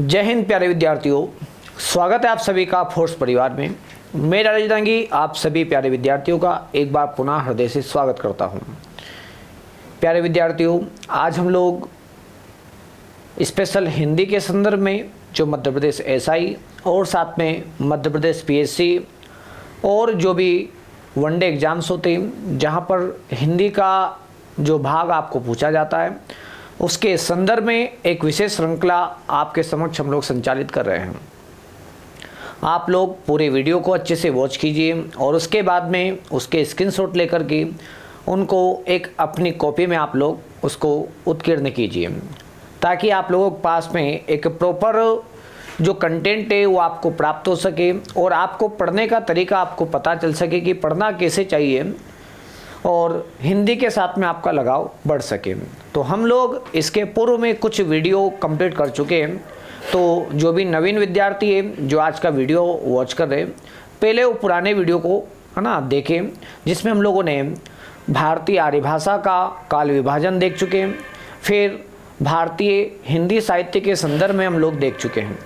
जय हिंद प्यारे विद्यार्थियों, स्वागत है आप सभी का फोर्स परिवार में। मैं राजधानी आप सभी प्यारे विद्यार्थियों का एक बार पुनः हृदय से स्वागत करता हूं। प्यारे विद्यार्थियों, आज हम लोग स्पेशल हिंदी के संदर्भ में जो मध्य प्रदेश एसआई और साथ में मध्य प्रदेश पीएससी और जो भी वनडे एग्ज़ाम्स होते हैं जहां पर हिंदी का जो भाग आपको पूछा जाता है उसके संदर्भ में एक विशेष श्रृंखला आपके समक्ष हम लोग संचालित कर रहे हैं। आप लोग पूरे वीडियो को अच्छे से वॉच कीजिए और उसके बाद में उसके स्क्रीनशॉट लेकर के उनको एक अपनी कॉपी में आप लोग उसको उत्कीर्ण कीजिए, ताकि आप लोगों के पास में एक प्रॉपर जो कंटेंट है वो आपको प्राप्त हो सके और आपको पढ़ने का तरीका आपको पता चल सके कि पढ़ना कैसे चाहिए और हिंदी के साथ में आपका लगाव बढ़ सके। तो हम लोग इसके पूर्व में कुछ वीडियो कंप्लीट कर चुके हैं, तो जो भी नवीन विद्यार्थी है जो आज का वीडियो वॉच कर रहे हैं, पहले वो पुराने वीडियो को है ना देखें, जिसमें हम लोगों ने भारतीय आर्य भाषा का काल विभाजन देख चुके हैं, फिर भारतीय हिंदी साहित्य के संदर्भ में हम लोग देख चुके हैं।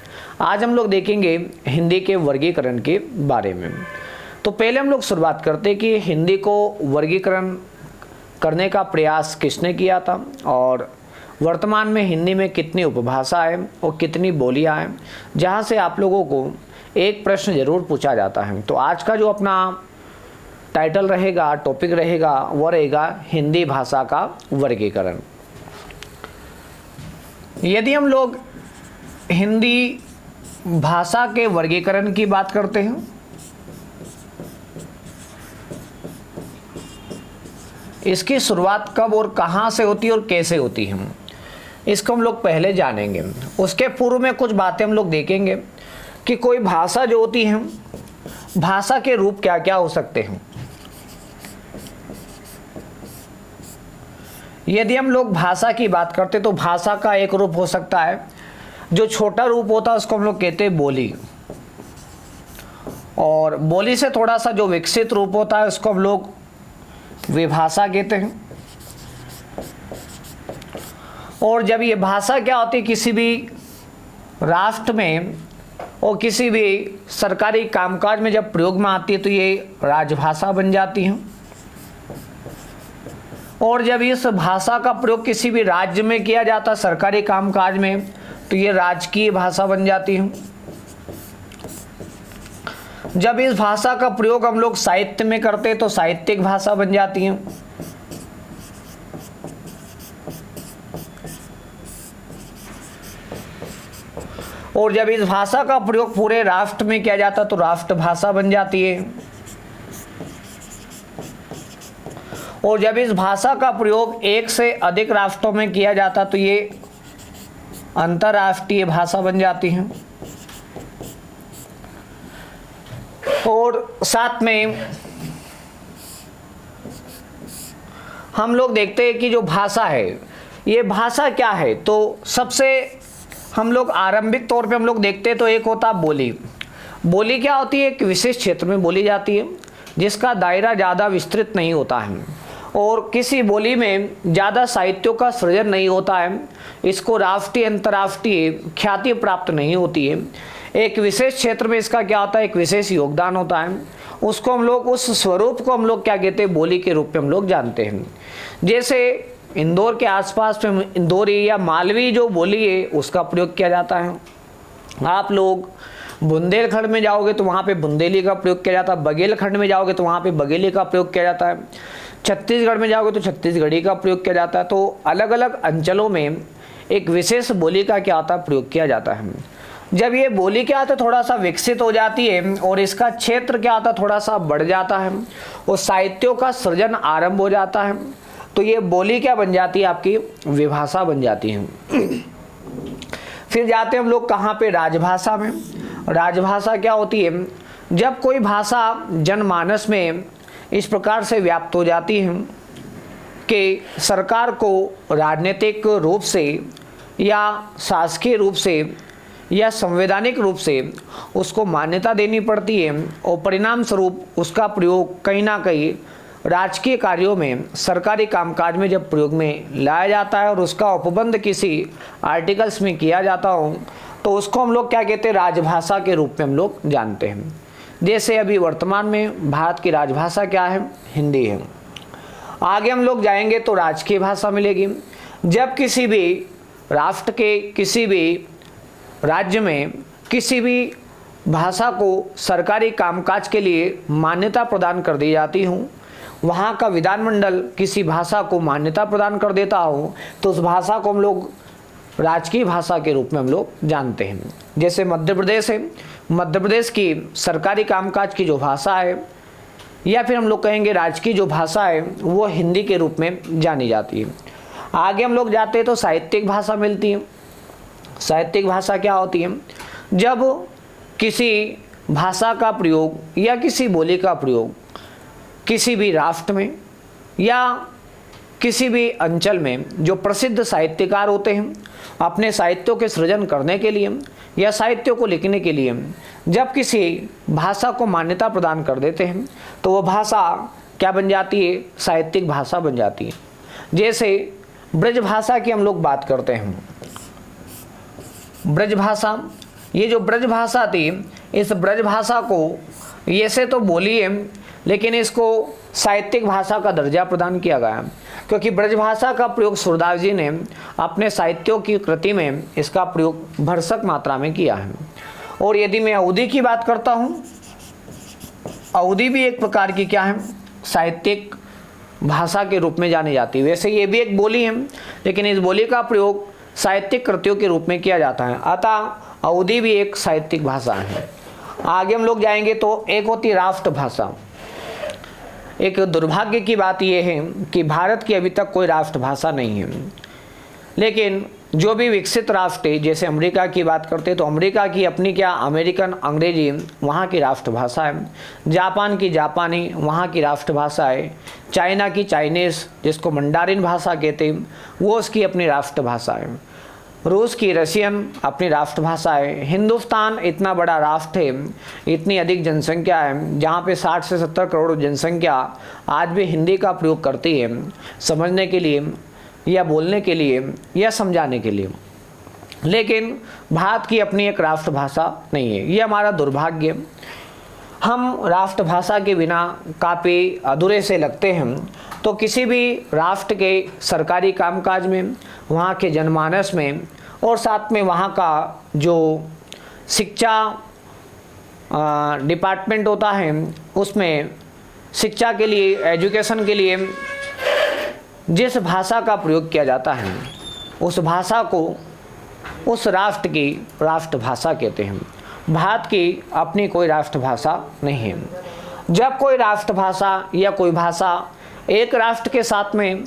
आज हम लोग देखेंगे हिंदी के वर्गीकरण के बारे में। तो पहले हम लोग शुरुआत करते हैं कि हिंदी को वर्गीकरण करने का प्रयास किसने किया था और वर्तमान में हिंदी में कितनी उपभाषा है और कितनी बोलियां हैं, जहां से आप लोगों को एक प्रश्न जरूर पूछा जाता है। तो आज का जो अपना टाइटल रहेगा, टॉपिक रहेगा, वो रहेगा हिंदी भाषा का वर्गीकरण। यदि हम लोग हिंदी भाषा के वर्गीकरण की बात करते हैं, इसकी शुरुआत कब और कहां से होती है और कैसे होती है, इसको हम लोग पहले जानेंगे। उसके पूर्व में कुछ बातें हम लोग देखेंगे कि कोई भाषा जो होती है, भाषा के रूप क्या क्या हो सकते हैं। यदि हम लोग भाषा की बात करते तो भाषा का एक रूप हो सकता है, जो छोटा रूप होता है उसको हम लोग कहते हैं बोली, और बोली से थोड़ा सा जो विकसित रूप होता है उसको हम लोग विभाषा कहते हैं। और जब ये भाषा क्या होती है, किसी भी राष्ट्र में और किसी भी सरकारी कामकाज में जब प्रयोग में आती है तो ये राजभाषा बन जाती है। और जब इस भाषा का प्रयोग किसी भी राज्य में किया जाता है सरकारी कामकाज में, तो ये राजकीय भाषा बन जाती है। जब इस भाषा का प्रयोग हम लोग साहित्य में करते हैं तो साहित्यिक भाषा बन जाती है। और जब इस भाषा का प्रयोग पूरे राष्ट्र में किया जाता है तो राष्ट्रभाषा बन जाती है। और जब इस भाषा का प्रयोग एक से अधिक राष्ट्रों में किया जाता तो ये अंतर्राष्ट्रीय भाषा बन जाती है। और साथ में हम लोग देखते हैं कि जो भाषा है, ये भाषा क्या है, तो सबसे हम लोग आरंभिक तौर पे हम लोग देखते हैं तो एक होता है बोली। बोली क्या होती है, एक विशेष क्षेत्र में बोली जाती है जिसका दायरा ज़्यादा विस्तृत नहीं होता है और किसी बोली में ज़्यादा साहित्यों का सृजन नहीं होता है। इसको राष्ट्रीय अंतर्राष्ट्रीय ख्याति प्राप्त नहीं होती है। एक विशेष क्षेत्र में इसका क्या होता है, एक विशेष योगदान होता है। उसको हम लोग, उस स्वरूप को हम लोग क्या कहते हैं, बोली के रूप में हम लोग जानते हैं। जैसे इंदौर के आसपास में इंदौरी या मालवी जो बोली है उसका प्रयोग किया जाता है। आप लोग बुंदेलखंड में जाओगे तो वहाँ पे बुंदेली का प्रयोग किया जाता है। बघेलखंड में जाओगे तो वहाँ पे बघेली का प्रयोग किया जाता है। छत्तीसगढ़ में जाओगे तो छत्तीसगढ़ी का प्रयोग किया जाता है। तो अलग अलग अंचलों में एक विशेष बोली का क्या होता है, प्रयोग किया जाता है। जब ये बोली क्या होता है, थोड़ा सा विकसित हो जाती है और इसका क्षेत्र क्या होता है, थोड़ा सा बढ़ जाता है और साहित्यों का सृजन आरंभ हो जाता है, तो ये बोली क्या बन जाती है, आपकी विभाषा बन जाती है। फिर जाते हैं हम लोग कहाँ पे, राजभाषा में। राजभाषा क्या होती है, जब कोई भाषा जनमानस में इस प्रकार से व्याप्त हो जाती है कि सरकार को राजनीतिक रूप से या शासकीय रूप से या संवैधानिक रूप से उसको मान्यता देनी पड़ती है और परिणाम स्वरूप उसका प्रयोग कहीं ना कहीं राजकीय कार्यों में, सरकारी कामकाज में जब प्रयोग में लाया जाता है और उसका उपबंध किसी आर्टिकल्स में किया जाता हो, तो उसको हम लोग क्या कहते हैं, राजभाषा के रूप में हम लोग जानते हैं। जैसे अभी वर्तमान में भारत की राजभाषा क्या है, हिंदी है। आगे हम लोग जाएंगे तो राजकीय भाषा मिलेगी। जब किसी भी राष्ट्र के किसी भी राज्य में किसी भी भाषा को सरकारी कामकाज के लिए मान्यता प्रदान कर दी जाती हूँ, वहाँ का विधानमंडल किसी भाषा को मान्यता प्रदान कर देता हो, तो उस भाषा को हम लोग राजकीय भाषा के रूप में हम लोग जानते हैं। जैसे मध्य प्रदेश है, मध्य प्रदेश की सरकारी कामकाज की जो भाषा है या फिर हम लोग कहेंगे राजकीय जो भाषा है वो हिंदी के रूप में जानी जाती है। आगे हम लोग जाते हैं तो साहित्यिक भाषा मिलती है। साहित्यिक भाषा क्या होती है, जब किसी भाषा का प्रयोग या किसी बोली का प्रयोग किसी भी राष्ट्र में या किसी भी अंचल में जो प्रसिद्ध साहित्यकार होते हैं अपने साहित्यों के सृजन करने के लिए या साहित्यों को लिखने के लिए जब किसी भाषा को मान्यता प्रदान कर देते हैं तो वो भाषा क्या बन जाती है, साहित्यिक भाषा बन जाती है। जैसे ब्रज भाषा की हम लोग बात करते हैं, ब्रज भाषा, ये जो ब्रज भाषा थी, इस ब्रज भाषा को ऐसे तो बोली है लेकिन इसको साहित्यिक भाषा का दर्जा प्रदान किया गया, क्योंकि ब्रज भाषा का प्रयोग सूरदास जी ने अपने साहित्यों की कृति में इसका प्रयोग भरसक मात्रा में किया है। और यदि मैं अवधी की बात करता हूँ, अवधी भी एक प्रकार की क्या है, साहित्यिक भाषा के रूप में जानी जाती है। वैसे ये भी एक बोली है लेकिन इस बोली का प्रयोग साहित्यिक कृतियों के रूप में किया जाता है, अतः अवधी भी एक साहित्यिक भाषा है। आगे हम लोग जाएंगे तो एक होती राष्ट्रभाषा। एक दुर्भाग्य की बात यह है कि भारत की अभी तक कोई राष्ट्रभाषा नहीं है, लेकिन जो भी विकसित राष्ट्र है, जैसे अमेरिका की बात करते हैं तो अमेरिका की अपनी क्या, अमेरिकन अंग्रेजी वहाँ की राष्ट्रभाषा है। जापान की जापानी वहाँ की राष्ट्रभाषा है। चाइना की चाइनीज़ जिसको मंडारिन भाषा कहते हैं वो उसकी अपनी राष्ट्रभाषा है। रूस की रशियन अपनी राष्ट्रभाषा है। हिंदुस्तान इतना बड़ा राष्ट्र है, इतनी अधिक जनसंख्या है, जहाँ पे 60 से 70 करोड़ जनसंख्या आज भी हिंदी का प्रयोग करती है समझने के लिए या बोलने के लिए या समझाने के लिए, लेकिन भारत की अपनी एक राष्ट्रभाषा नहीं है। ये हमारा दुर्भाग्य। हम राष्ट्रभाषा के बिना काफ़ी अधूरे से लगते हैं। तो किसी भी राष्ट्र के सरकारी कामकाज में, वहाँ के जनमानस में और साथ में वहाँ का जो शिक्षा डिपार्टमेंट होता है उसमें शिक्षा के लिए, एजुकेशन के लिए जिस भाषा का प्रयोग किया जाता है उस भाषा को उस राष्ट्र की राष्ट्रभाषा कहते हैं। भारत की अपनी कोई राष्ट्रभाषा नहीं है। जब कोई राष्ट्रभाषा या कोई भाषा एक राष्ट्र के साथ में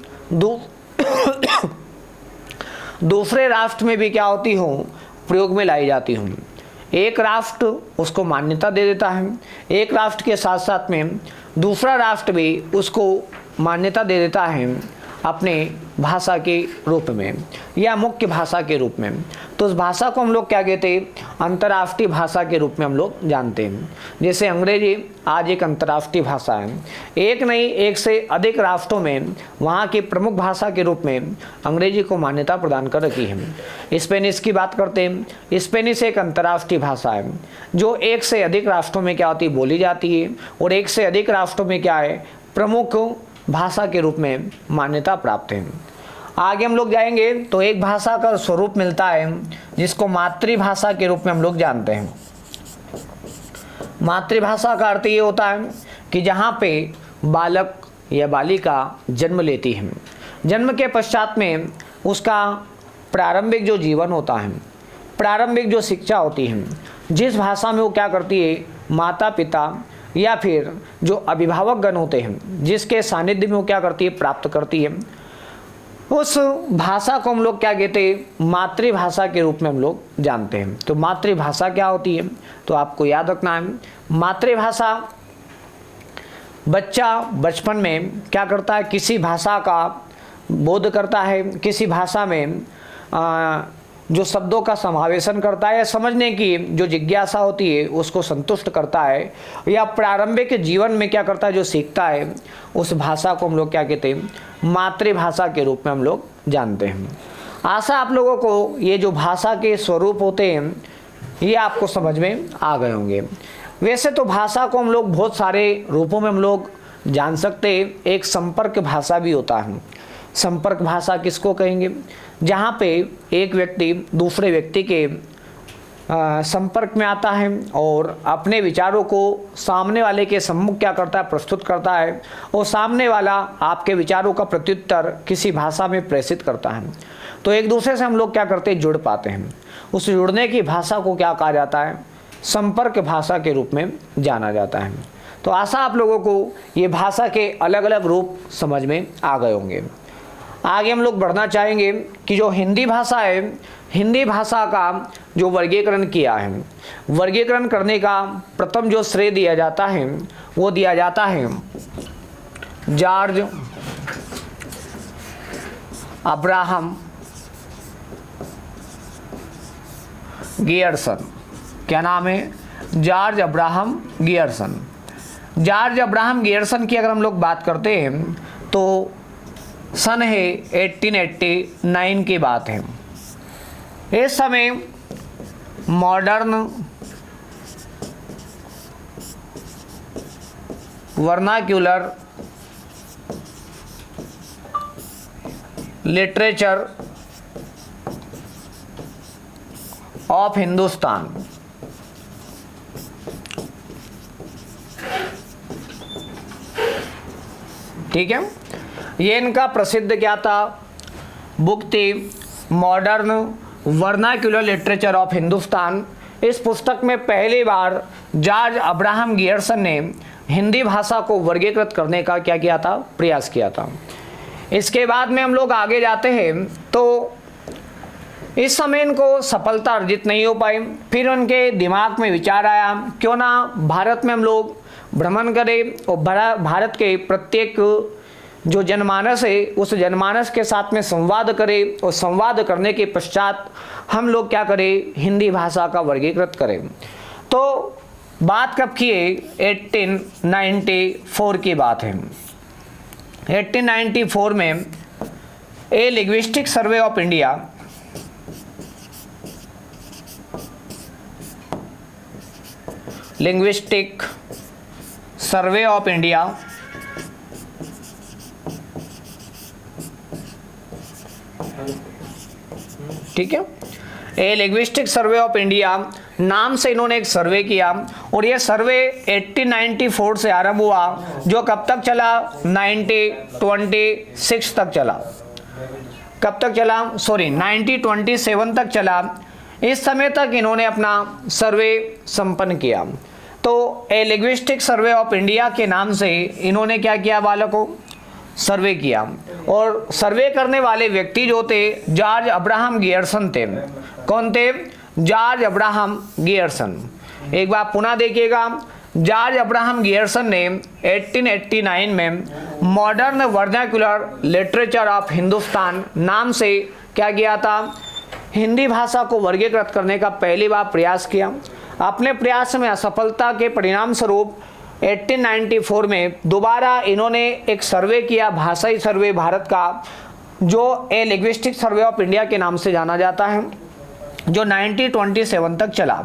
दूसरे राष्ट्र में भी क्या होती हो, प्रयोग में लाई जाती हूँ, एक राष्ट्र उसको मान्यता दे देता है, एक राष्ट्र के साथ साथ में दूसरा राष्ट्र भी उसको मान्यता दे देता है अपने भाषा के रूप में या मुख्य भाषा के रूप में। तो उस भाषा को हम लोग क्या कहते हैं, अंतर्राष्ट्रीय भाषा के रूप में हम लोग जानते हैं। जैसे अंग्रेजी आज एक अंतर्राष्ट्रीय भाषा है। एक नहीं, एक से अधिक राष्ट्रों में वहाँ की प्रमुख भाषा के रूप में अंग्रेजी को मान्यता प्रदान कर रखी है। स्पेनिश की बात करते हैं, स्पेनिश एक अंतर्राष्ट्रीय भाषा है जो एक से अधिक राष्ट्रों में क्या होती है, बोली जाती है और एक से अधिक राष्ट्रों में क्या है, प्रमुख भाषा के रूप में मान्यता प्राप्त है। आगे हम लोग जाएंगे तो एक भाषा का स्वरूप मिलता है जिसको मातृभाषा के रूप में हम लोग जानते हैं। मातृभाषा का अर्थ ये होता है कि जहाँ पे बालक या बालिका जन्म लेती है, जन्म के पश्चात में उसका प्रारंभिक जो जीवन होता है, प्रारंभिक जो शिक्षा होती है, जिस भाषा में वो क्या करती है, माता पिता या फिर जो अभिभावक गण होते हैं जिसके सानिध्य में वो क्या करती है, प्राप्त करती है, उस भाषा को हम लोग क्या कहते हैं, मातृभाषा के रूप में हम लोग जानते हैं। तो मातृभाषा क्या होती है, तो आपको याद रखना है, मातृभाषा बच्चा बचपन में क्या करता है, किसी भाषा का बोध करता है, किसी भाषा में जो शब्दों का समावेशन करता है या समझने की जो जिज्ञासा होती है उसको संतुष्ट करता है, या प्रारंभिक जीवन में क्या करता है, जो सीखता है, उस भाषा को हम लोग क्या कहते हैं, मातृभाषा के रूप में हम लोग जानते हैं। आशा आप लोगों को ये जो भाषा के स्वरूप होते हैं ये आपको समझ में आ गए होंगे। वैसे तो भाषा को हम लोग बहुत सारे रूपों में हम लोग जान सकते हैं। एक संपर्क भाषा भी होता है। संपर्क भाषा किसको कहेंगे? जहाँ पे एक व्यक्ति दूसरे व्यक्ति के संपर्क में आता है और अपने विचारों को सामने वाले के सम्मुख क्या करता है, प्रस्तुत करता है, और सामने वाला आपके विचारों का प्रत्युत्तर किसी भाषा में प्रेषित करता है। तो एक दूसरे से हम लोग क्या करते हैं, जुड़ पाते हैं। उस जुड़ने की भाषा को क्या कहा जाता है? संपर्क भाषा के रूप में जाना जाता है। तो आशा आप लोगों को ये भाषा के अलग अलग रूप समझ में आ गए होंगे। आगे हम लोग बढ़ना चाहेंगे कि जो हिंदी भाषा है, हिंदी भाषा का जो वर्गीकरण किया है, वर्गीकरण करने का प्रथम जो श्रेय दिया जाता है वो दिया जाता है जॉर्ज अब्राहम गियर्सन। क्या नाम है? George Abraham Gierson. George Abraham Gierson की अगर हम लोग बात करते हैं तो सन है 1889 की बात है। इस समय modern vernacular literature of Hindustan, ठीक है, ये इनका प्रसिद्ध क्या था, बुक थी modern vernacular literature of Hindustan. इस पुस्तक में पहली बार जॉर्ज अब्राहम गियर्सन ने हिंदी भाषा को वर्गीकृत करने का क्या किया था, प्रयास किया था। इसके बाद में हम लोग आगे जाते हैं तो इस समय इनको सफलता अर्जित नहीं हो पाई। फिर उनके दिमाग में विचार आया क्यों ना भारत में हम लोग भ्रमण करें और भारत के प्रत्येक जो जनमानस है उस जनमानस के साथ में संवाद करें, और संवाद करने के पश्चात हम लोग क्या करें, हिंदी भाषा का वर्गीकृत करें। तो बात कब की है? 1894 की बात है। 1894 में a linguistic survey of India linguistic survey of India ठीक है, a linguistic survey of India नाम से इन्होंने एक सर्वे किया, और ये सर्वे 1894 से आरंभ हुआ, जो कब तक चला, 1926 तक चला। कब तक चला? सॉरी 1927 तक चला। इस समय तक इन्होंने अपना सर्वे संपन्न किया। तो ए लिंग्विस्टिक सर्वे ऑफ इंडिया के नाम से इन्होंने क्या किया बालकों, सर्वे किया। और सर्वे करने वाले व्यक्ति जो थे जॉर्ज अब्राहम गियर्सन थे। कौन थे? George Abraham Gierson. एक बार पुनः देखिएगा, जॉर्ज अब्राहम गियर्सन ने 1889 में modern vernacular literature of Hindustan नाम से क्या किया था, हिंदी भाषा को वर्गीकृत करने का पहली बार प्रयास किया। अपने प्रयास में असफलता के परिणाम स्वरूप 1894 में दोबारा इन्होंने एक सर्वे किया, भाषाई सर्वे भारत का, जो ए लिंग्विस्टिक सर्वे ऑफ इंडिया के नाम से जाना जाता है, जो 1927 तक चला।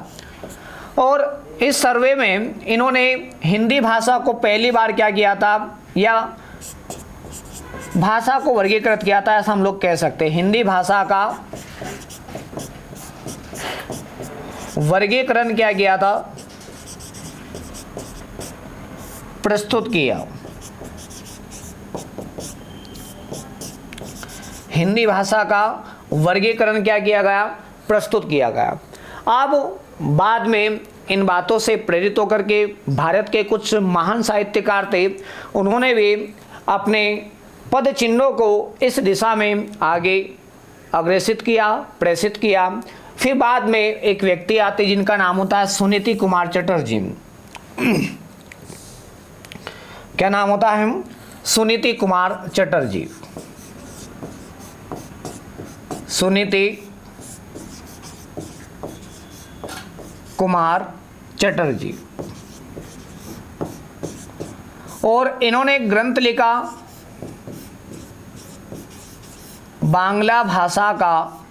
और इस सर्वे में इन्होंने हिंदी भाषा को पहली बार क्या किया था, या भाषा को वर्गीकृत किया था, ऐसा हम लोग कह सकते हैं। हिंदी भाषा का वर्गीकरण क्या किया था, प्रस्तुत किया। हिंदी भाषा का वर्गीकरण क्या किया गया, प्रस्तुत किया गया। अब बाद में इन बातों से प्रेरित होकर के भारत के कुछ महान साहित्यकार थे, उन्होंने भी अपने पद चिन्हों को इस दिशा में आगे अग्रेसित किया, प्रेषित किया। फिर बाद में एक व्यक्ति आते जिनका नाम होता है सुनीति कुमार चटर्जी। क्या नाम होता है? सुनीति कुमार चटर्जी। सुनीति कुमार चटर्जी। और इन्होंने एक ग्रंथ लिखा, बांग्ला भाषा का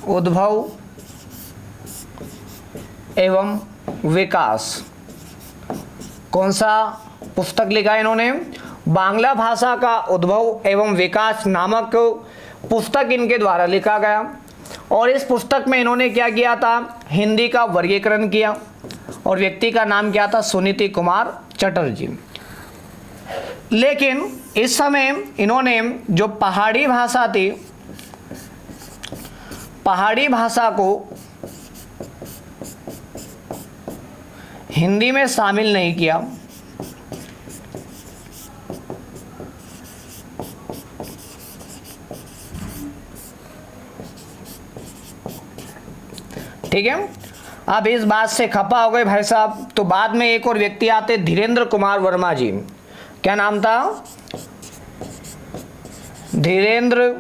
उद्भव एवं विकास। कौन सा पुस्तक लिखा है इन्होंने? बांग्ला भाषा का उद्भव एवं विकास नामक पुस्तक इनके द्वारा लिखा गया। और इस पुस्तक में इन्होंने क्या किया था? हिंदी का वर्गीकरण किया। और व्यक्ति का नाम क्या था? सुनीति कुमार चटर्जी। लेकिन इस समय इन्होंने जो पहाड़ी भाषा थी, पहाड़ी भाषा को हिंदी में शामिल नहीं किया। ठीक है, अब इस बात से खपा हो गए भाई साहब। तो बाद में एक और व्यक्ति आते, धीरेन्द्र कुमार वर्मा जी। क्या नाम था? धीरेन्द्र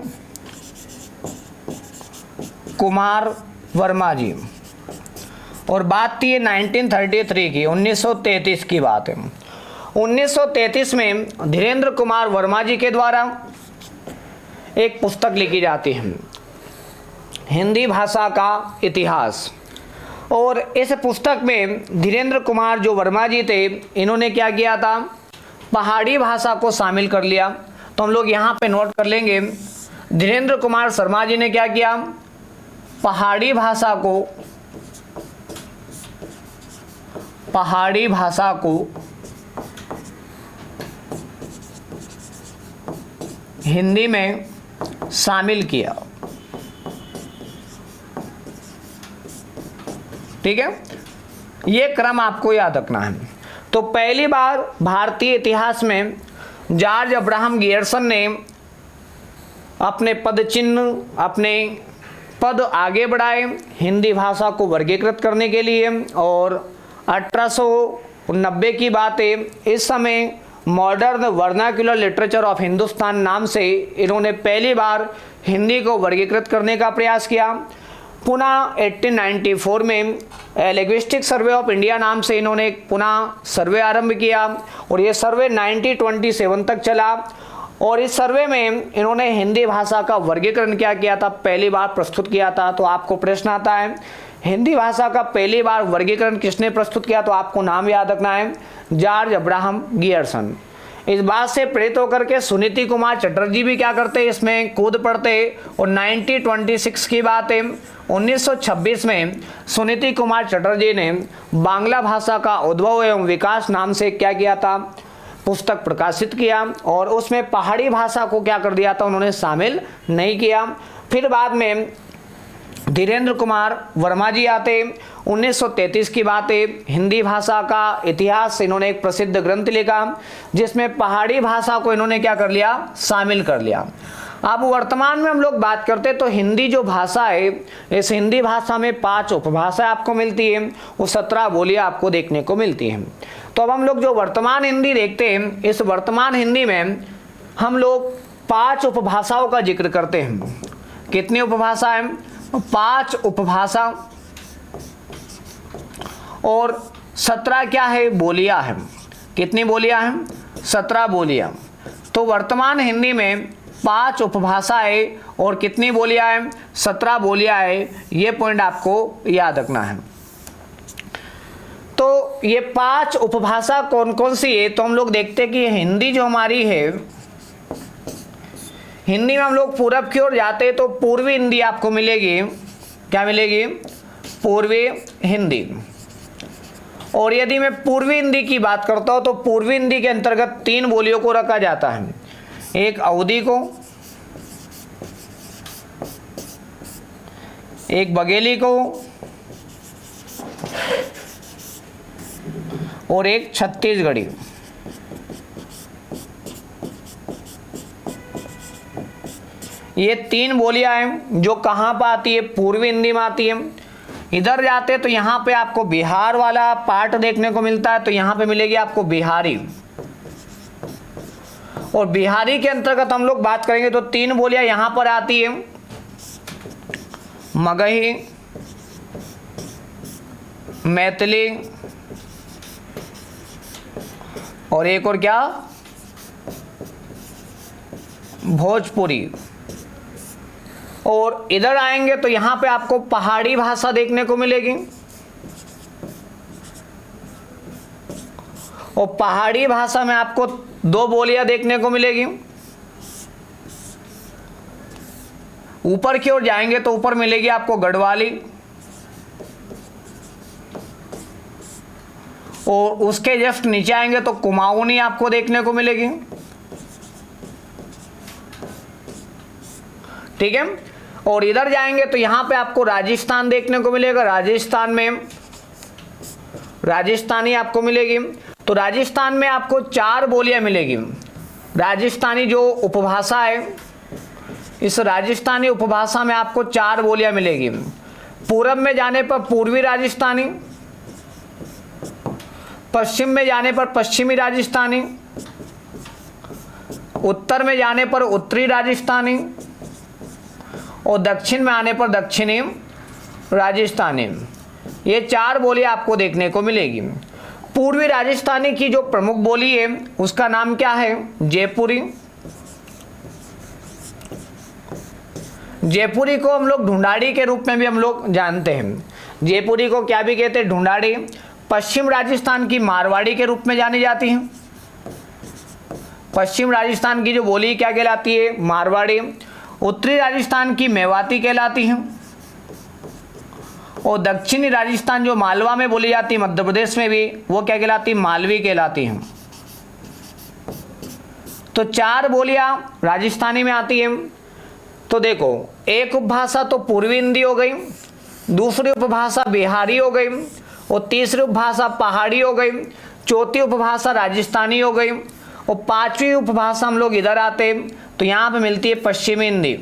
कुमार वर्मा जी। और बात थी 1933 की, 1933 की बात है। 1933 में धीरेन्द्र कुमार वर्मा जी के द्वारा एक पुस्तक लिखी जाती है, हिंदी भाषा का इतिहास। और इस पुस्तक में धीरेन्द्र कुमार जो वर्मा जी थे, इन्होंने क्या किया था? पहाड़ी भाषा को शामिल कर लिया। तो हम लोग यहाँ पे नोट कर लेंगे, धीरेन्द्र कुमार शर्मा जी ने क्या किया? पहाड़ी भाषा को हिंदी में शामिल किया। ठीक है, ये क्रम आपको याद रखना है। तो पहली बार भारतीय इतिहास में जॉर्ज अब्राहम गियर्सन ने अपने पद चिन्ह, अपने पद आगे बढ़ाए हिंदी भाषा को वर्गीकृत करने के लिए। और 1890 की बात है, इस समय modern vernacular literature of Hindustan नाम से इन्होंने पहली बार हिंदी को वर्गीकृत करने का प्रयास किया। पुनः 1894 में लिंग्विस्टिक सर्वे ऑफ इंडिया नाम से इन्होंने एक पुनः सर्वे आरंभ किया। और ये सर्वे 1927 तक चला। और इस सर्वे में इन्होंने हिंदी भाषा का वर्गीकरण क्या किया था? पहली बार प्रस्तुत किया था। तो आपको प्रश्न आता है, हिंदी भाषा का पहली बार वर्गीकरण किसने प्रस्तुत किया? तो आपको नाम याद रखना है, जॉर्ज अब्राहम गियर्सन। इस बात से प्रेरित होकर के सुनीति कुमार चटर्जी भी क्या करते, इसमें कूद पड़ते। और 1926 की बात है, 1926 में सुनीति कुमार चटर्जी ने बांग्ला भाषा का उद्भव एवं विकास नाम से क्या किया था? पुस्तक प्रकाशित किया। और उसमें पहाड़ी भाषा को क्या कर दिया था? उन्होंने शामिल नहीं किया। फिर बाद में धीरेन्द्र कुमार वर्मा जी आते, 1933 की बात है, हिंदी भाषा का इतिहास इन्होंने एक प्रसिद्ध ग्रंथ लिखा, जिसमें पहाड़ी भाषा को इन्होंने क्या कर लिया? शामिल कर लिया। अब वर्तमान में हम लोग बात करते तो हिंदी जो भाषा है, इस हिंदी भाषा में 5 उपभाषाएं आपको मिलती है, वो 17 बोलियां आपको देखने को मिलती हैं। तो अब हम लोग जो वर्तमान हिंदी देखते हैं, इस वर्तमान हिंदी में हम लोग 5 उपभाषाओं का जिक्र करते हैं। कितनी उपभाषा है? 5 उपभाषा। और 17 क्या है? बोलियां हैं। कितनी बोलियां हैं? 17 बोलियां। तो वर्तमान हिंदी में 5 उपभाषाएं और कितनी बोलियां हैं? 17 बोलियां हैं। ये पॉइंट आपको याद रखना है। तो ये 5 उपभाषा कौन कौन सी है? तो हम लोग देखते हैं कि हिंदी जो हमारी है, हिंदी में हम लोग पूरब की ओर जाते तो पूर्वी हिंदी आपको मिलेगी। क्या मिलेगी? पूर्वी हिंदी। और यदि मैं पूर्वी हिंदी की बात करता हूं तो पूर्वी हिंदी के अंतर्गत 3 बोलियों को रखा जाता है, एक अवधी को, एक बघेली को और एक छत्तीसगढ़ी। ये 3 बोलियां हैं जो कहां पर आती है? पूर्वी हिंदी में आती है। इधर जाते तो यहां पे आपको बिहार वाला पार्ट देखने को मिलता है, तो यहां पे मिलेगी आपको बिहारी। और बिहारी के अंतर्गत हम लोग बात करेंगे तो 3 बोलियां यहां पर आती है, मगही, मैथिली और एक और क्या? भोजपुरी। और इधर आएंगे तो यहां पे आपको पहाड़ी भाषा देखने को मिलेगी, और पहाड़ी भाषा में आपको दो बोलियां देखने को मिलेगी। ऊपर की ओर जाएंगे तो ऊपर मिलेगी आपको गढ़वाली, और उसके जस्ट नीचे आएंगे तो कुमाऊनी आपको देखने को मिलेगी। ठीक है, और इधर जाएंगे तो यहां पे आपको राजस्थान देखने को मिलेगा, राजस्थान में राजस्थानी आपको मिलेगी। तो राजस्थान में आपको 4 बोलियां मिलेगी। राजस्थानी जो उपभाषा है, इस राजस्थानी उपभाषा में आपको 4 बोलियां मिलेगी। पूरब में जाने पर पूर्वी राजस्थानी, पश्चिम में जाने पर पश्चिमी राजस्थानी, उत्तर में जाने पर उत्तरी राजस्थानी, और दक्षिण में आने पर दक्षिणी राजस्थानी। ये 4 बोलियां आपको देखने को मिलेगी। पूर्वी राजस्थानी की जो प्रमुख बोली है उसका नाम क्या है? जयपुरी। जयपुरी को हम लोग ढूंढाड़ी के रूप में भी हम लोग जानते हैं। जयपुरी को क्या भी कहते हैं? ढूंढाड़ी। पश्चिम राजस्थान की मारवाड़ी के रूप में जानी जाती है। पश्चिम राजस्थान की जो बोली क्या कहलाती है? मारवाड़ी। उत्तरी राजस्थान की मेवाती कहलाती है, और दक्षिणी राजस्थान जो मालवा में बोली जाती है, मध्य प्रदेश में भी, वो क्या कहलाती है? मालवी कहलाती है। तो 4 बोलियां राजस्थानी में आती है। तो देखो, एक उपभाषा तो पूर्वी हिंदी हो गई, दूसरी उपभाषा बिहारी हो गई, और तीसरी उपभाषा पहाड़ी हो गई, चौथी उपभाषा राजस्थानी हो गई, और 5वीं उपभाषा हम लोग इधर आते तो यहां पे मिलती है पश्चिमी हिंदी,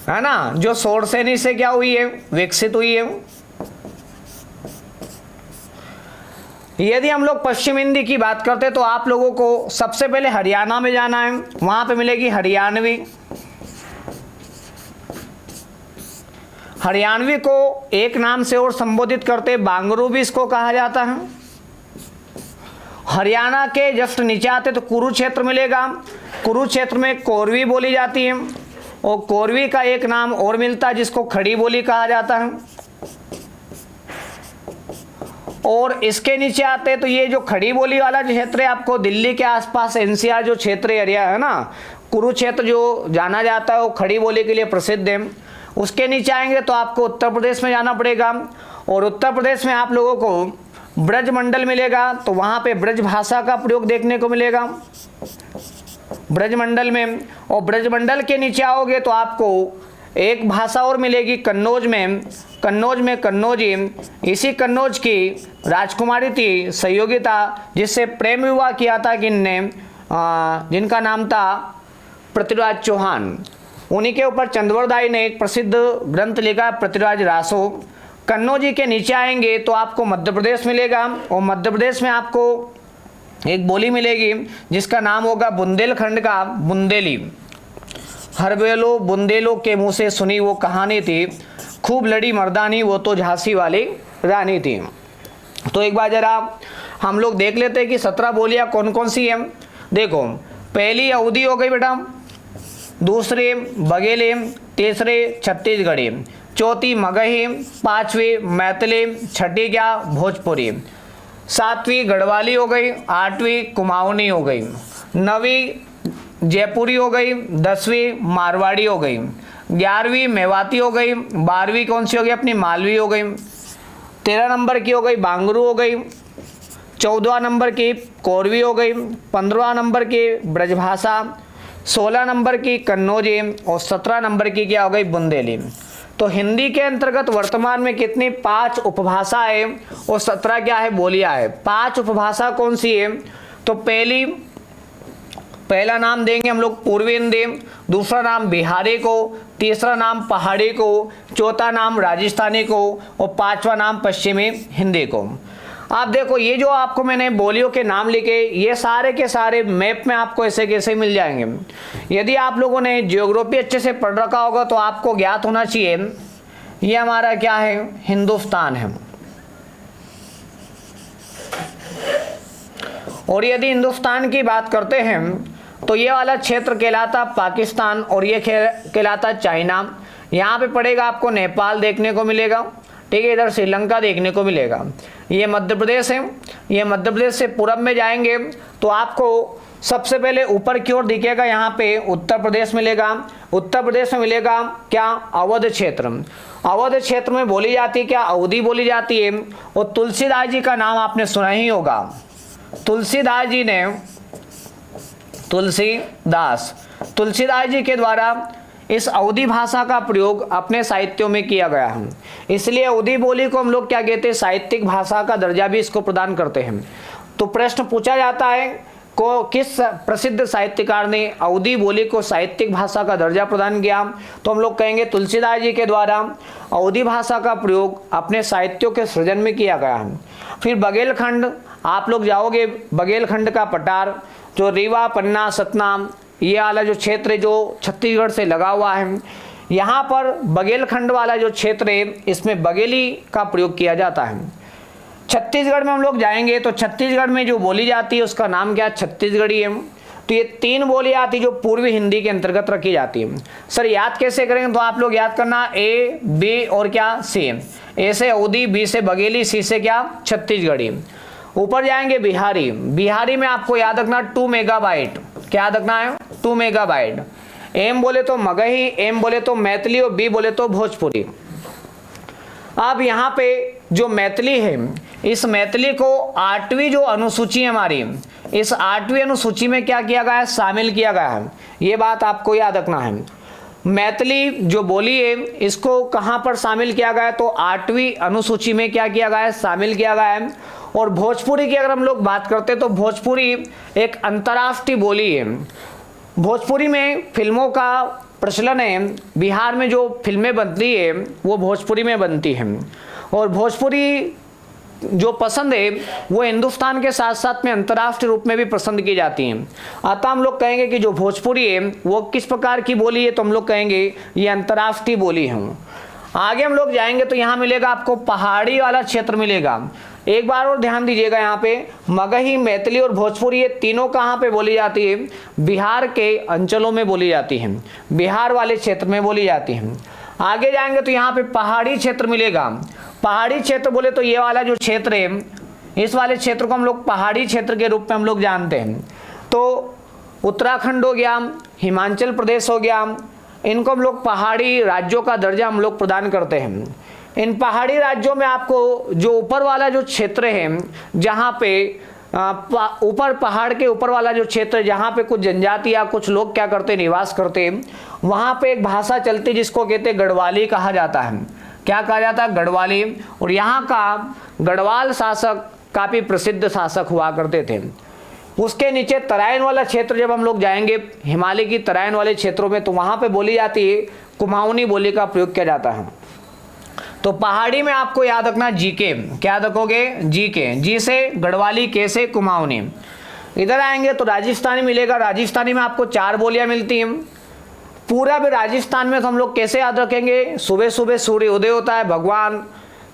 है ना, जो शोरसेनी से क्या हुई है? विकसित हुई है। यदि हम लोग पश्चिम हिंदी की बात करते तो आप लोगों को सबसे पहले हरियाणा में जाना है, वहां पे मिलेगी हरियाणवी। हरियाणवी को एक नाम से और संबोधित करते, बांगरू भी इसको कहा जाता है। हरियाणा के जस्ट नीचे आते तो कुरुक्षेत्र मिलेगा। कुरुक्षेत्र में कोरवी बोली जाती है, और कोरवी का एक नाम और मिलता है जिसको खड़ी बोली कहा जाता है। और इसके नीचे आते तो ये जो खड़ी बोली वाला क्षेत्र है आपको दिल्ली के आसपास एनसीआर जो क्षेत्र एरिया है ना, कुरुक्षेत्र जो जाना जाता है वो खड़ी बोली के लिए प्रसिद्ध है। उसके नीचे आएंगे तो आपको उत्तर प्रदेश में जाना पड़ेगा, और उत्तर प्रदेश में आप लोगों को ब्रज मंडल मिलेगा, तो वहाँ पे ब्रज भाषा का प्रयोग देखने को मिलेगा ब्रज मंडल में। और ब्रज मंडल के नीचे आओगे तो आपको एक भाषा और मिलेगी कन्नौज में। कन्नौज में कन्नौजी, इसी कन्नौज की राजकुमारी थी सहयोगिता, जिससे प्रेम विवाह किया था किनने? जिनका नाम था पृथ्वीराज चौहान। उन्हीं के ऊपर चंद्रवरदाई ने एक प्रसिद्ध ग्रंथ लिखा, पृथ्वीराज रासो। कन्नौजी के नीचे आएंगे तो आपको मध्य प्रदेश मिलेगा, और मध्य प्रदेश में आपको एक बोली मिलेगी जिसका नाम होगा बुंदेलखंड का बुंदेली। हरबेलो बुंदेलो के मुंह से सुनी वो कहानी थी, खूब लड़ी मर्दानी वो तो झांसी वाली रानी थी। तो एक बार जरा हम लोग देख लेते हैं कि 17 बोलियां कौन कौन सी हैं। देखो, पहली अवधी हो गई बेटा, दूसरे बघेले, तीसरे छत्तीसगढ़ी, चौथी मगही, 5वीं मैथिली, छठी क्या? भोजपुरी, 7वीं गढ़वाली हो गई, 8वीं कुमाऊनी हो गई, 9वीं जयपुरी हो गई, 10वीं मारवाड़ी हो गई, 11वीं मेवाती हो गई, 12वीं कौन सी हो गई? अपनी मालवी हो गई, 13 नंबर की हो गई बांगरू हो गई, 14 नंबर की कोरवी हो गई, 15 नंबर की ब्रजभाषा, 16 नंबर की कन्नौजी, और 17 नंबर की क्या हो गई? बुंदेली। तो हिंदी के अंतर्गत वर्तमान में कितनी? 5 उपभाषा है, और 17 क्या है? बोलियां है। 5 उपभाषा कौन सी है? तो पहला नाम देंगे हम लोग पूर्वी हिंदी, दूसरा नाम बिहारी को, तीसरा नाम पहाड़ी को, चौथा नाम राजस्थानी को, और 5वां नाम पश्चिमी हिंदी को। आप देखो, ये जो आपको मैंने बोलियों के नाम लिखे, ये सारे के सारे मैप में आपको ऐसे कैसे मिल जाएंगे। यदि आप लोगों ने ज्योग्राफी अच्छे से पढ़ रखा होगा तो आपको ज्ञात होना चाहिए ये हमारा क्या है? हिंदुस्तान है। और यदि हिंदुस्तान की बात करते हैं तो ये वाला क्षेत्र कहलाता पाकिस्तान और ये कहलाता चाइना। यहाँ पे पड़ेगा आपको नेपाल देखने को मिलेगा, ठीक है, इधर श्रीलंका देखने को मिलेगा। ये मध्य प्रदेश है, ये मध्य प्रदेश से पूरब में जाएंगे तो आपको सबसे पहले ऊपर की ओर दिखेगा, यहाँ पे उत्तर प्रदेश मिलेगा। उत्तर प्रदेश में मिलेगा क्या, अवध क्षेत्र। अवध क्षेत्र में बोली जाती है क्या, अवधी बोली जाती है। और तुलसीदास जी का नाम आपने सुना ही होगा। तुलसीदास जी ने तुलसीदास जी के द्वारा इस अवधी भाषा का प्रयोग अपने साहित्यों में किया गया है, इसलिए अवधी बोली को हम लोग क्या कहते हैं, साहित्यिक भाषा का दर्जा भी इसको प्रदान करते हैं। तो प्रश्न पूछा जाता है को किस प्रसिद्ध साहित्यकार ने अवधी बोली को साहित्यिक भाषा का दर्जा प्रदान किया, तो हम लोग कहेंगे तुलसीदास जी के द्वारा अवधी भाषा का प्रयोग अपने साहित्यों के सृजन में किया गया है। फिर बघेलखंड, आप लोग जाओगे बघेलखंड का पठार, जो रीवा, पन्ना, सतना, ये वाला जो क्षेत्र है जो छत्तीसगढ़ से लगा हुआ है, यहाँ पर बघेलखंड वाला जो क्षेत्र है इसमें बघेली का प्रयोग किया जाता है। छत्तीसगढ़ में हम लोग जाएंगे तो छत्तीसगढ़ में जो बोली जाती है उसका नाम क्या, छत्तीसगढ़ी है। तो ये 3 बोलियां आती जो पूर्वी हिंदी के अंतर्गत रखी जाती है। सर याद कैसे करेंगे, तो आप लोग याद करना ए, बी और क्या, सी। ए से अवधी, बी से बघेली, सी से क्या, छत्तीसगढ़ी। ऊपर जाएंगे बिहारी। बिहारी में आपको याद रखना 2 मेगाबाइट, क्या याद रखना है, 2 मेगाबाइट। एम बोले तो मगही, एम बोले तो मैथिली और बी बोले तो भोजपुरी। अब यहाँ पे जो मैथिली है, इस मैथिली को 8वीं जो अनुसूची है हमारी, इस 8वीं अनुसूची में क्या किया गया है, शामिल किया गया है। ये बात आपको याद रखना है। मैथिली जो बोली है इसको कहाँ पर शामिल किया गया है, तो 8वीं अनुसूची में क्या किया गया है, शामिल किया गया है। और भोजपुरी की अगर हम लोग बात करते हैं तो भोजपुरी एक अंतर्राष्ट्रीय बोली है। भोजपुरी में फिल्मों का प्रचलन है, बिहार में जो फिल्में बनती है वो भोजपुरी में बनती हैं। और भोजपुरी जो पसंद है वो हिंदुस्तान के साथ साथ में अंतर्राष्ट्रीय रूप में भी पसंद की जाती हैं। अतः हम लोग कहेंगे कि जो भोजपुरी है वो किस प्रकार की बोली है, तो हम लोग कहेंगे ये अंतर्राष्ट्रीय बोली है। आगे हम लोग जाएंगे तो यहाँ मिलेगा आपको पहाड़ी वाला क्षेत्र मिलेगा। एक बार और ध्यान दीजिएगा, यहाँ पे मगही, मैथिली और भोजपुरी ये तीनों कहाँ पे बोली जाती है, बिहार के अंचलों में बोली जाती हैं, बिहार वाले क्षेत्र में बोली जाती हैं। आगे जाएंगे तो यहाँ पे पहाड़ी क्षेत्र मिलेगा। पहाड़ी क्षेत्र बोले तो ये वाला जो क्षेत्र है, इस वाले क्षेत्र को हम लोग पहाड़ी क्षेत्र के रूप में हम लोग जानते हैं। तो उत्तराखंड हो गया, हिमाचल प्रदेश हो गया, इनको हम लोग पहाड़ी राज्यों का दर्जा हम लोग प्रदान करते हैं। इन पहाड़ी राज्यों में आपको जो ऊपर वाला जो क्षेत्र है, जहाँ पे ऊपर पहाड़ के ऊपर वाला जो क्षेत्र, जहाँ पे कुछ जनजाति या कुछ लोग क्या करते, निवास करते, वहाँ पे एक भाषा चलती जिसको कहते गढ़वाली कहा जाता है। क्या कहा जाता है, गढ़वाली। और यहाँ का गढ़वाल शासक काफ़ी प्रसिद्ध शासक हुआ करते थे। उसके नीचे तराइन वाला क्षेत्र जब हम लोग जाएंगे, हिमालय की तराइन वाले क्षेत्रों में, तो वहाँ पे बोली जाती है कुमाऊनी बोली का प्रयोग किया जाता है। तो पहाड़ी में आपको याद रखना जीके, क्या याद रखोगे, जीके, जी से गढ़वाली, के से कुमाऊनी। इधर आएंगे तो राजस्थानी मिलेगा। राजस्थानी में आपको 4 बोलियां मिलती हैं। पूरा भी राजस्थान में तो हम लोग कैसे याद रखेंगे, सुबह सुबह सूर्य उदय होता है, भगवान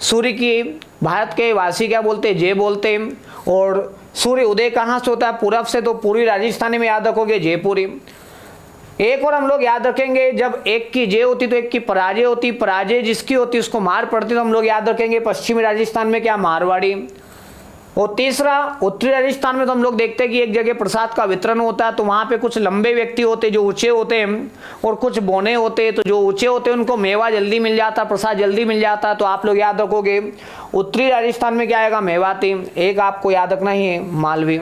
सूर्य की भारत के वासी क्या बोलते हैं, जय बोलते हैं। और सूर्य उदय कहाँ से होता है, पूरब से, तो पूर्वी राजस्थानी में याद रखोगे जयपुरी। एक और हम लोग याद रखेंगे, जब एक की जय होती तो एक की पराजय होती, पराजय जिसकी होती उसको मार पड़ती, तो हम लोग याद रखेंगे पश्चिमी राजस्थान में क्या, मारवाड़ी। और तीसरा, उत्तरी राजस्थान में तो हम लोग देखते हैं कि एक जगह प्रसाद का वितरण होता है, तो वहाँ पे कुछ लंबे व्यक्ति होते जो ऊंचे होते हैं, और कुछ बोने होते, तो जो ऊंचे होते हैं उनको मेवा जल्दी मिल जाता, प्रसाद जल्दी मिल जाता। तो आप लोग याद रखोगे उत्तरी राजस्थान में क्या आएगा, मेवाती। एक आपको याद रखना ही है, मालवी।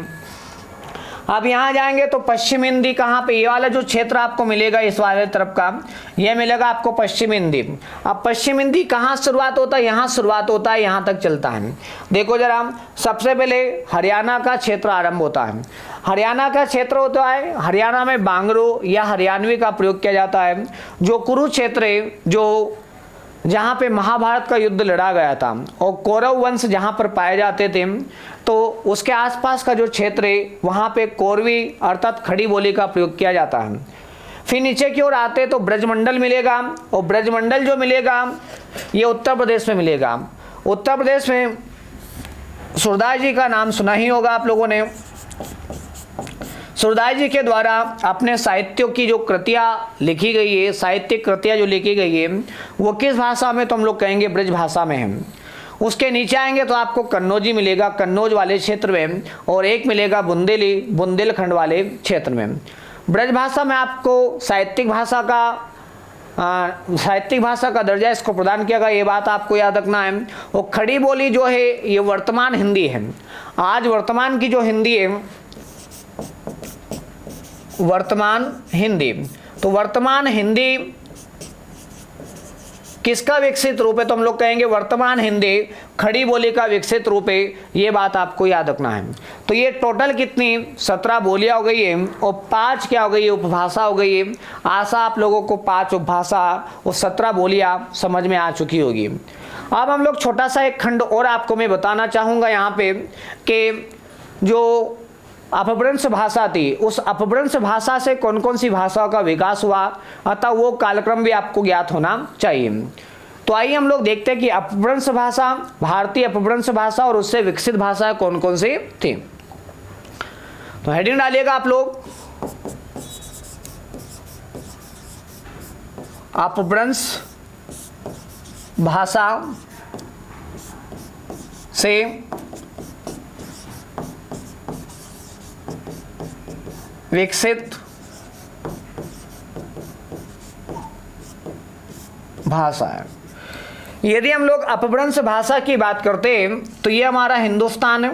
अब यहाँ जाएंगे तो पश्चिम हिंदी कहाँ पे, ये वाला जो क्षेत्र आपको मिलेगा इस वाले तरफ का, ये मिलेगा आपको पश्चिम हिंदी। अब पश्चिम हिंदी कहाँ शुरुआत होता है, यहाँ शुरुआत होता है, यहाँ तक चलता है। देखो जरा, सबसे पहले हरियाणा का क्षेत्र आरंभ होता है। हरियाणा का क्षेत्र होता है, हरियाणा में बांगरू या हरियाणवी का प्रयोग किया जाता है। जो कुरुक्षेत्र है, जो जहाँ पे महाभारत का युद्ध लड़ा गया था और कौरव वंश जहाँ पर पाए जाते थे, तो उसके आसपास का जो क्षेत्र है वहाँ पे कौरवी अर्थात खड़ी बोली का प्रयोग किया जाता है। फिर नीचे की ओर आते तो ब्रजमंडल मिलेगा, और ब्रजमंडल जो मिलेगा ये उत्तर प्रदेश में मिलेगा। उत्तर प्रदेश में सूरदास जी का नाम सुना ही होगा आप लोगों ने। सूरदास जी के द्वारा अपने साहित्यों की जो कृतियाँ लिखी गई है, साहित्यिक कृतियाँ जो लिखी गई है, वो किस भाषा में, तो हम लोग कहेंगे ब्रज भाषा में है। उसके नीचे आएंगे तो आपको कन्नौजी मिलेगा, कन्नौज वाले क्षेत्र में, और एक मिलेगा बुंदेली, बुंदेलखंड वाले क्षेत्र में। ब्रज भाषा में आपको साहित्यिक भाषा का दर्जा इसको प्रदान किया गया, ये बात आपको याद रखना है। और खड़ी बोली जो है ये वर्तमान हिंदी है। आज वर्तमान की जो हिंदी है, वर्तमान हिंदी, तो वर्तमान हिंदी किसका विकसित रूप है, तो हम लोग कहेंगे वर्तमान हिंदी खड़ी बोली का विकसित रूप है। ये बात आपको याद रखना है। तो ये टोटल कितनी 17 बोलियां हो गई है और 5 क्या हो गई है, उपभाषा हो गई है। आशा आप लोगों को 5 उपभाषा और 17 बोलियां समझ में आ चुकी होगी। अब हम लोग छोटा सा एक खंड और आपको मैं बताना चाहूँगा यहाँ पे कि जो अपभ्रंश भाषा थी, उस अपभ्रंश भाषा से कौन कौन सी भाषाओं का विकास हुआ, अतः वो कालक्रम भी आपको ज्ञात होना चाहिए। तो आइए हम लोग देखते हैं कि अपभ्रंश भाषा, भारतीय अपभ्रंश भाषा और उससे विकसित भाषाएं कौन कौन सी थी। तो हेडिंग डालिएगा आप लोग, अपभ्रंश भाषा से विकसित भाषा है। यदि हम लोग अपभ्रंश भाषा की बात करते हैं तो ये हमारा हिंदुस्तान है।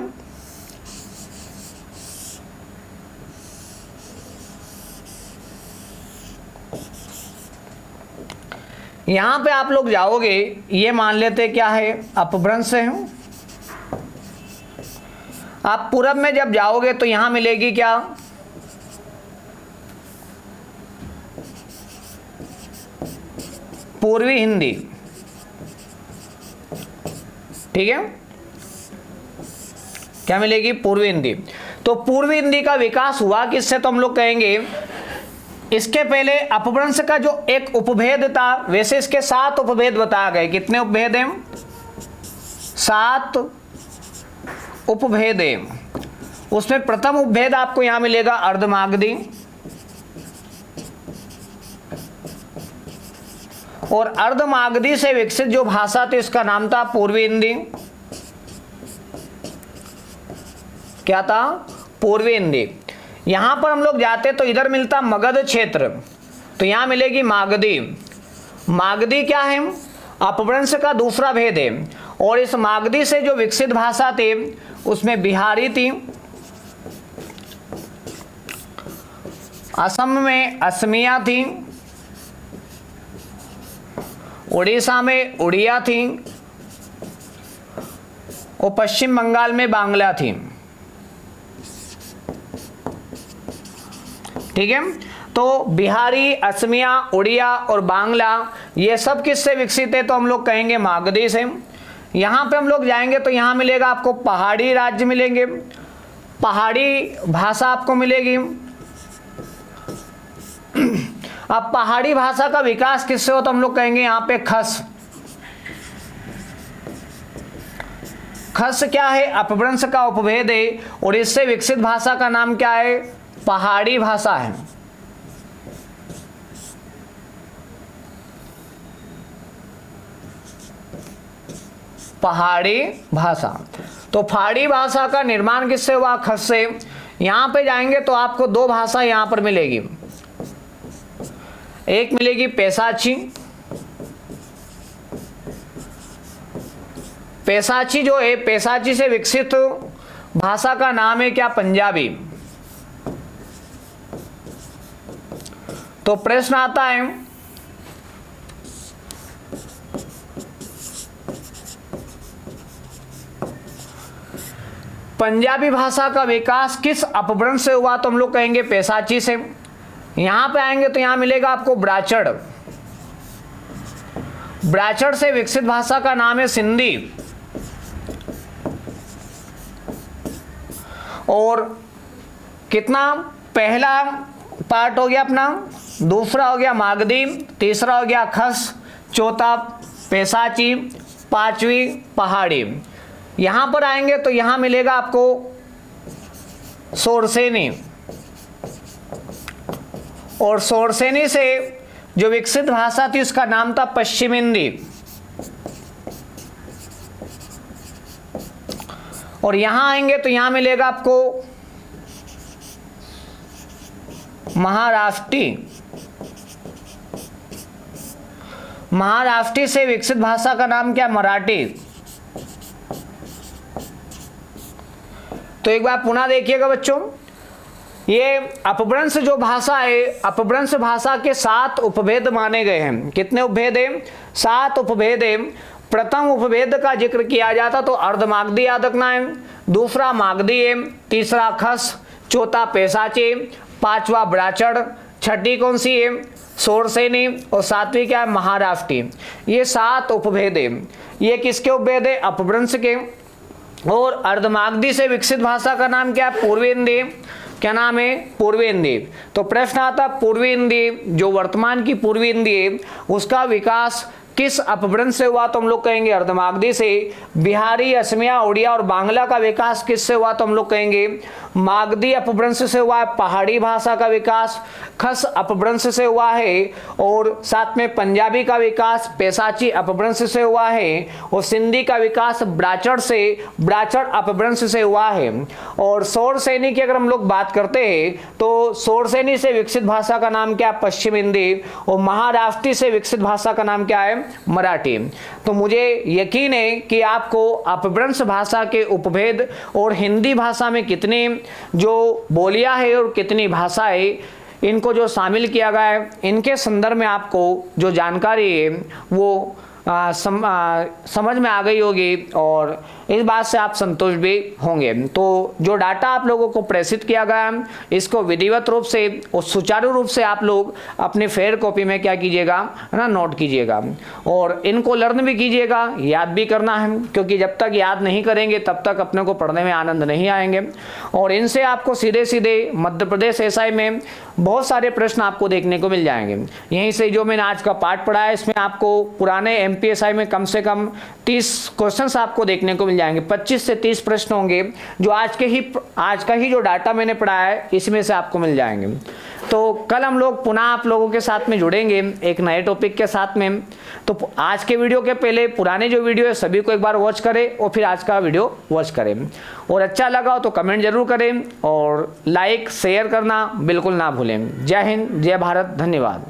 यहां पे आप लोग जाओगे, ये मान लेते क्या है, अपभ्रंश है। आप पूरब में जब जाओगे तो यहां मिलेगी क्या, पूर्वी हिंदी। ठीक है, क्या मिलेगी, पूर्वी हिंदी। तो पूर्वी हिंदी का विकास हुआ किससे, तो हम लोग कहेंगे इसके पहले अपभ्रंश का जो एक उपभेद था, वैसे इसके 7 उपभेद बताए गए। कितने उपभेद हैं, 7 उपभेद हैं। उसमें प्रथम उपभेद आपको यहां मिलेगा अर्धमागधी, और अर्धमागधी से विकसित जो भाषा थी उसका नाम था पूर्वी हिंदी। क्या था, पूर्वी हिंदी। यहां पर हम लोग जाते तो इधर मिलता मगध क्षेत्र, तो यहां मिलेगी मागधी। मागधी क्या है, अपभ्रंश का दूसरा भेद है। और इस मागधी से जो विकसित भाषा थी उसमें बिहारी थी, असम में असमिया थी, उड़ीसा में उड़िया थी, और पश्चिम बंगाल में बांग्ला थी। ठीक है, तो बिहारी, असमिया, उड़िया और बांग्ला ये सब किससे विकसित है, तो हम लोग कहेंगे मागधी से। यहां पे हम लोग जाएंगे तो यहां मिलेगा आपको पहाड़ी राज्य मिलेंगे, पहाड़ी भाषा आपको मिलेगी। अब पहाड़ी भाषा का विकास किससे हो, तो हम लोग कहेंगे यहां पे खस। खस क्या है, अपभ्रंश का उपभेद है, और इससे विकसित भाषा का नाम क्या है, पहाड़ी भाषा है। पहाड़ी भाषा। तो पहाड़ी भाषा का निर्माण किससे हुआ, खस से। यहां पे जाएंगे तो आपको 2 भाषा यहां पर मिलेगी, एक मिलेगी पैसाची। पैसाची जो है, पैसाची से विकसित भाषा का नाम है क्या, पंजाबी। तो प्रश्न आता है, पंजाबी भाषा का विकास किस अपभ्रंश से हुआ, तो हम लोग कहेंगे पैसाची से। यहां पे आएंगे तो यहां मिलेगा आपको ब्राचड़। ब्राचड़ से विकसित भाषा का नाम है सिंधी। और कितना, पहला पार्ट हो गया अपना, दूसरा हो गया मागधी, तीसरा हो गया खस, चौथा पैसाची, पांचवी पहाड़ी। यहां पर आएंगे तो यहां मिलेगा आपको सोरसेनी। और शोरसेनी से जो विकसित भाषा थी उसका नाम था पश्चिम हिंदी। और यहां आएंगे तो यहां मिलेगा आपको महाराष्ट्री। महाराष्ट्री से विकसित भाषा का नाम क्या? मराठी। तो एक बार पुनः देखिएगा बच्चों, ये अपभ्रंश जो भाषा है, अपभ्रंश भाषा के 7 उपभेद माने गए हैं। कितने उपभेद हैं? 7 उपभेद हैं। प्रथम उपभेद का जिक्र किया जाता तो अर्धमागधी याद रखना है, दूसरा मागधी है, तीसरा खस, चौथा पैसाची, पांचवा ब्राचड़, छठी कौन सी है? शोरसेनी, और सातवीं क्या है? महाराष्ट्री। ये 7 उपभेद है। ये किसके उपभेद है? अपभ्रंश के। और अर्धमागधी से विकसित भाषा का नाम क्या है? पूर्वी हिंदी। क्या नाम है? पूर्वी हिंदी। तो प्रश्न आता पूर्वी हिंदी, जो वर्तमान की पूर्वी हिंदी है, उसका विकास किस अपभ्रंश से हुआ? तो हम लोग कहेंगे अर्धमागधी से। बिहारी, असमिया, उड़िया और बांग्ला का विकास किससे हुआ? तो हम लोग कहेंगे मागधी अपभ्रंश से हुआ है। पहाड़ी भाषा का विकास खस अपभ्रंश से हुआ है। और साथ में पंजाबी का विकास पैसाची अपभ्रंश से हुआ है। और सिंधी का विकास ब्राचड़ अपभ्रंश से हुआ है। और शोरसेनी की अगर हम लोग बात करते हैं तो शोरसेनी से विकसित भाषा का नाम क्या? पश्चिम हिंदी। और महाराष्ट्री से विकसित भाषा का नाम क्या है? मराठी। तो मुझे यकीन है कि आपको अपभ्रंश भाषा के उपभेद और हिंदी भाषा में कितनी जो बोलियां है और कितनी भाषा है, इनको जो शामिल किया गया है, इनके संदर्भ में आपको जो जानकारी है वो समझ में आ गई होगी और इस बात से आप संतुष्ट भी होंगे। तो जो डाटा आप लोगों को प्रेषित किया गया, इसको विधिवत रूप से और सुचारू रूप से आप लोग अपने फेयर कॉपी में क्या कीजिएगा ना, नोट कीजिएगा। और इनको लर्न भी कीजिएगा, याद भी करना है, क्योंकि जब तक याद नहीं करेंगे तब तक अपने को पढ़ने में आनंद नहीं आएंगे। और इनसे आपको सीधे सीधे मध्य प्रदेश एसआई में बहुत सारे प्रश्न आपको देखने को मिल जाएंगे। यहीं से जो मैंने आज का पाठ पढ़ा है, इसमें आपको पुराने एमपीएसआई में कम से कम 30 क्वेश्चंस आपको देखने को मिल जाएंगे। 25 से 30 प्रश्न होंगे जो आज का ही जो डाटा मैंने पढ़ाया है इसमें से आपको मिल जाएंगे। तो कल हम लोग पुनः आप लोगों के साथ में जुड़ेंगे एक नए टॉपिक के साथ में। तो आज के वीडियो के पहले पुराने जो वीडियो है सभी को एक बार वॉच करें और फिर आज का वीडियो वॉच करें। और अच्छा लगा हो तो कमेंट जरूर करें और लाइक शेयर करना बिल्कुल ना भूलें। जय हिंद, जय भारत, धन्यवाद।